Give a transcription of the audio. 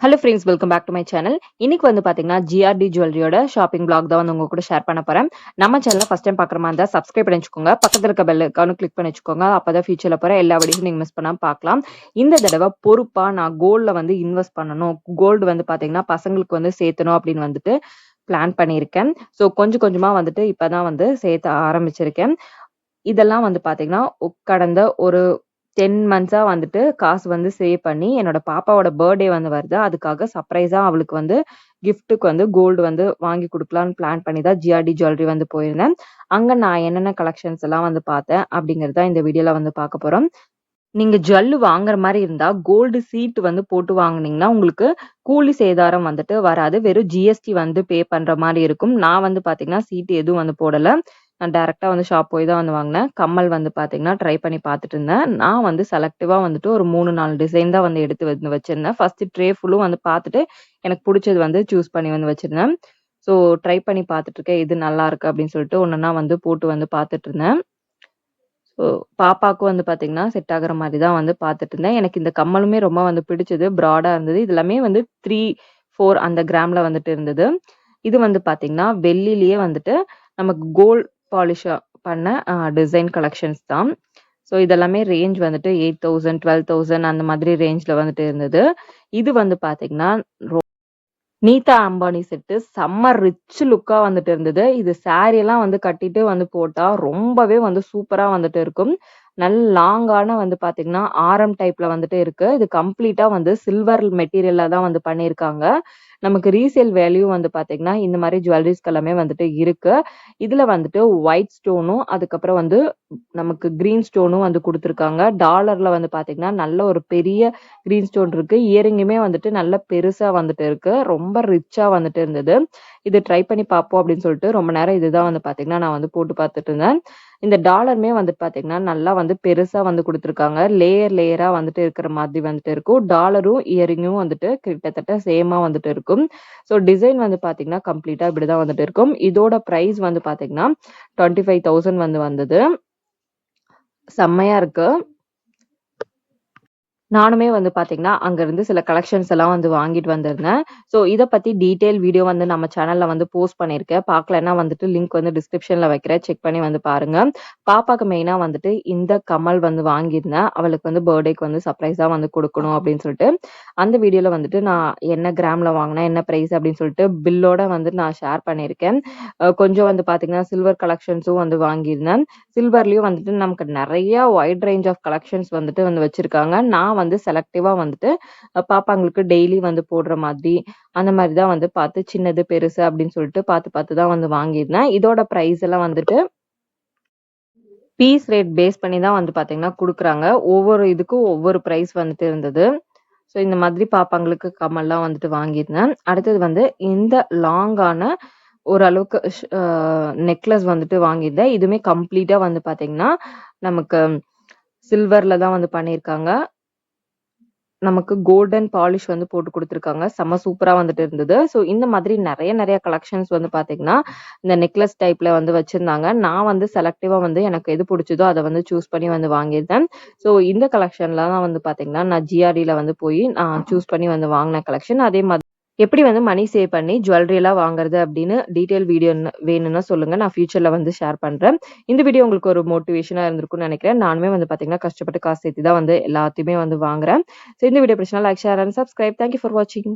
Hello friends, welcome back to my channel. இன்னைக்கு வந்து பாத்தீங்கன்னா ஜிஆர்டி ஜுவல்லரியோட ஷாப்பிங் பிளாக் தான் வந்து உங்க கூட ஷேர் பண்ண போறேன். நம்ம சேனலை ஃபர்ஸ்ட் டைம் பாக்குற மாதிரி இருந்தா சப்ஸ்கிரைப் பண்ணி வச்சுக்கோங்க. பக்கத்துல இருக்க பெல் ஐக்கானும் கிளிக் பண்ணி வச்சுக்கோங்க. அப்பதான் ஃபியூச்சர்ல போற எல்லா வீடியோஸும் நீங்க மிஸ் பண்ணாம பார்க்கலாம். இந்த தடவை பொறுப்பா நான் கோல்ட்ல வந்து இன்வெஸ்ட் பண்ணணும், கோல்டு வந்து பாத்தீங்கன்னா பசங்களுக்கு வந்து சேர்த்தணும் அப்படின்னு வந்துட்டு பிளான் பண்ணியிருக்கேன். ஸோ கொஞ்சம் கொஞ்சமா வந்துட்டு இப்பதான் வந்து சேர்த்த ஆரம்பிச்சிருக்கேன். இதெல்லாம் வந்து பாத்தீங்கன்னா கடந்த ஒரு 10 மந்த்ஸா வந்துட்டு காசு வந்து சேவ் பண்ணி என்னோட பாப்பாவோட பர்த்டே வந்து வருது. அதுக்காக சர்ப்ரைஸா அவளுக்கு வந்து கிஃப்ட்டுக்கு வந்து கோல்டு வந்து வாங்கி குடுக்கலான்னு பிளான் பண்ணி தான் ஜிஆர்டி ஜுவல்லரி வந்து போயிருந்தேன். அங்க நான் என்னென்ன கலெக்ஷன்ஸ் எல்லாம் வந்து பார்த்தேன் அப்படிங்கிறது தான் இந்த வீடியோல வந்து பார்க்க போறோம். நீங்க ஜுவல்லு வாங்குற மாரி இருந்தா, கோல்டு சீட் வந்து போட்டு வாங்குனீங்கன்னா, உங்களுக்கு கூலி சேதாரம் வந்துட்டு வராது. வெறும் ஜிஎஸ்டி வந்து பே பண்ற மாரி இருக்கும். நான் வந்து பார்த்தீங்கன்னா, சீட்டு எதுவும் வந்து போடல. நான் டைரக்ட்டா வந்து ஷாப் போய் தான் வந்து வாங்குனேன். கம்மல் வந்து பார்த்தீங்கன்னா, ட்ரை பண்ணி பார்த்துட்டு இருந்தேன். நான் வந்து செலக்டிவா வந்துட்டு ஒரு 3, 4 டிசைன் தான் வந்து எடுத்து வந்து வச்சிருந்தேன். ஃபர்ஸ்ட் ட்ரே ஃபுல்லும் வந்து பார்த்துட்டு, எனக்கு புடிச்சது வந்து சூஸ் பண்ணி வந்து வச்சிருந்தேன். ஸோ ட்ரை பண்ணி பார்த்துட்டு இருக்கேன். எது நல்லாருக்கு அப்படின்னு சொல்லிட்டு ஒன்னொன்னா வந்து போட்டு வந்து பார்த்துட்டு இருந்தேன். ஸோ, பாப்பாவுக்கும் வந்து பார்த்தீங்கன்னா, செட் ஆகுற மாரி தான் வந்து பார்த்துட்டு இருந்தேன். எனக்கு இந்த கம்மலுமே ரொம்ப வந்து பிடிச்சது. ப்ராடா இருந்தது. இது எல்லாமே வந்து 3, 4 அந்த கிராம்ல வந்துட்டு இருந்தது. இது வந்து பார்த்தீங்கன்னா, வெள்ளிலயே வந்துட்டு நமக்கு கோல்ட் பாலிஷ் பண்ண டிசைன் கலெக்ஷன்ஸ் தான். ஸோ, இதெல்லாமே ரேஞ்ச் வந்துட்டு 8,000, 12,000 அந்த மாதிரி ரேஞ்ச்ல வந்துட்டு இருந்தது. இது வந்து பார்த்தீங்கன்னா, நீதா அம்பானி செட்டு செம்ம ரிச் லுக்கா வந்துட்டு இருந்தது. இது சாரி எல்லாம் வந்து கட்டிட்டு வந்து போட்டா ரொம்பவே வந்து சூப்பரா வந்துட்டு இருக்கும். நல்ல லாங்கான வந்து பாத்தீங்கன்னா, ஆரம் டைப்ல வந்துட்டு இருக்கு. இது கம்ப்ளீட்டா வந்து சில்வர் மெட்டீரியல்ல தான் வந்து பண்ணியிருக்காங்க. நமக்கு ரீசேல் வேல்யூ வந்து பாத்தீங்கன்னா, இந்த மாரி ஜுவல்லரீஸ்க்கு எல்லாமே வந்துட்டு இருக்கு. இதுல வந்துட்டு ஒயிட் ஸ்டோனும், அதுக்கப்புறம் வந்து நமக்கு கிரீன் ஸ்டோனும் வந்து குடுத்துருக்காங்க. டாலர்ல வந்து பாத்தீங்கன்னா, நல்ல ஒரு பெரிய கிரீன் ஸ்டோன் இருக்கு. இயரிங்குமே வந்துட்டு நல்ல பெருசா வந்துட்டு இருக்கு. ரொம்ப ரிச்சா வந்துட்டு இருந்தது. இது ட்ரை பண்ணி பார்ப்போம் அப்படின்னு சொல்லிட்டு ரொம்ப நேரம் இதுதான் வந்து பார்த்தீங்கன்னா, நான் வந்து போட்டு பார்த்துட்டு இருந்தேன். இந்த டாலருமே வந்துட்டு பார்த்தீங்கன்னா, நல்லா வந்து பெருசா வந்து குடுத்துருக்காங்க. லேயர் லேயரா வந்துட்டு இருக்கிற மாதிரி வந்துட்டு இருக்கும். டாலரும், இயரிங்கும் வந்துட்டு கிட்டத்தட்ட சேமா வந்துட்டு இருக்கும். ஸோ டிசைன் வந்து பார்த்தீங்கன்னா, கம்ப்ளீட்டா இப்படிதான் வந்துட்டு இருக்கும். இதோட பிரைஸ் வந்து பார்த்தீங்கன்னா, 25,000 வந்து வந்தது. செம்மையா இருக்கு. நானுமே வந்து பார்த்தீங்கன்னா, அங்கருந்து சில கலெக்ஷன்ஸ் எல்லாம் வந்து வாங்கிட்டு வந்திருந்தேன். ஸோ இத பத்தி டீட்டெயில் வீடியோ வந்து நம்ம சேனல்ல வந்து போஸ்ட் பண்ணியிருக்கேன். பார்க்கலன்னா வந்துட்டு லிங்க் வந்து டிஸ்கிரிப்ஷன்ல வைக்கிறேன். செக் பண்ணி வந்து பாருங்க. பாப்பாக்கு மெயினா வந்துட்டு இந்த கம்மல் வந்து வாங்கியிருந்தேன். அவளுக்கு வந்து பர்த்டேக்கு வந்து சர்ப்ரைஸா வந்து குடுக்கணும் அப்படின்னு சொல்லிட்டு. அந்த வீடியோல வந்துட்டு நான் என்ன கிராம்ல வாங்குனேன், என்ன பிரைஸ் அப்படின்னு சொல்லிட்டு பில்லோட வந்து நான் ஷேர் பண்ணியிருக்கேன். கொஞ்சம் வந்து பார்த்தீங்கன்னா, சில்வர் கலெக்ஷன்ஸும் வந்து வாங்கியிருந்தேன். சில்வர்லயும் வந்துட்டு நமக்கு நெறைய வைட் ரேஞ்ச் ஆஃப் கலெக்ஷன்ஸ் வந்துட்டு வந்து வச்சிருக்காங்க. நான் வந்து செலக்டிவா வந்துட்டு பாப்பாங்களுக்கு டெய்லி வந்து போடுற மாதிரி, அந்த மாரி தான் வந்து பார்த்து சின்னது, பெருசு அப்படின்னு சொல்லிட்டு பார்த்து பார்த்து தான் வந்து வாங்கியிருந்தேன். இதோட பிரைஸ் எல்லாம் வந்துட்டு பீஸ் ரேட் பேஸ் பண்ணி தான் வந்து பார்த்தீங்கன்னா குடுக்குறாங்க. ஒவ்வொரு இதுக்கும் ஒவ்வொரு பிரைஸ் வந்துட்டு இருந்தது. ஸோ இந்த மாதிரி பாப்பாங்களுக்கு கம்மல்லாம் வந்துட்டு வாங்கியிருந்தேன். அடுத்தது வந்து இந்த லாங்கான ஓரளவுக்கு நெக்லஸ் வந்துட்டு வாங்கியிருந்தேன். இதுவுமே கம்ப்ளீட்டா வந்து பார்த்தீங்கன்னா, நமக்கு சில்வர்ல தான் வந்து பண்ணியிருக்காங்க. நமக்கு கோல்டன் பாலிஷ் வந்து போட்டு குடுத்துருக்காங்க. செம்ம சூப்பரா வந்துட்டு இருந்தது. ஸோ இந்த மாதிரி நெறைய கலெக்ஷன்ஸ் வந்து பார்த்தீங்கன்னா, இந்த நெக்லஸ் டைப்ல வந்து வச்சிருந்தாங்க. நான் வந்து செலக்டிவா வந்து எனக்கு எது புடிச்சதோ அத வந்து சூஸ் பண்ணி வந்து வாங்கியிருந்தேன். ஸோ இந்த கலெக்ஷன்லாம் தான் வந்து பார்த்தீங்கன்னா, நான் ஜிஆர்டில வந்து போய் நான் சூஸ் பண்ணி வந்து வாங்குன கலெக்ஷன். அதே மாதிரி எப்படி வந்து மணி சேவ் பண்ணி ஜுவல்லரி எல்லாம் வாங்குறது அப்படின்னு டீட்டெயில் வீடியோ வேணும்னா சொல்லுங்க. நான் ஃபியூச்சர்ல வந்து ஷேர் பண்றேன். இந்த வீடியோ உங்களுக்கு ஒரு மோட்டிவேஷனா இருந்திருக்கும்னு நினைக்கிறேன். நானுமே வந்து பார்த்தீங்கன்னா, கஷ்டப்பட்டு காசு சேர்த்து தான் வந்து எல்லாத்தையுமே வந்து வாங்குறேன். ஸோ இந்த வீடியோ பிடிச்சா like, share and subscribe. Thank you for வாட்சிங்.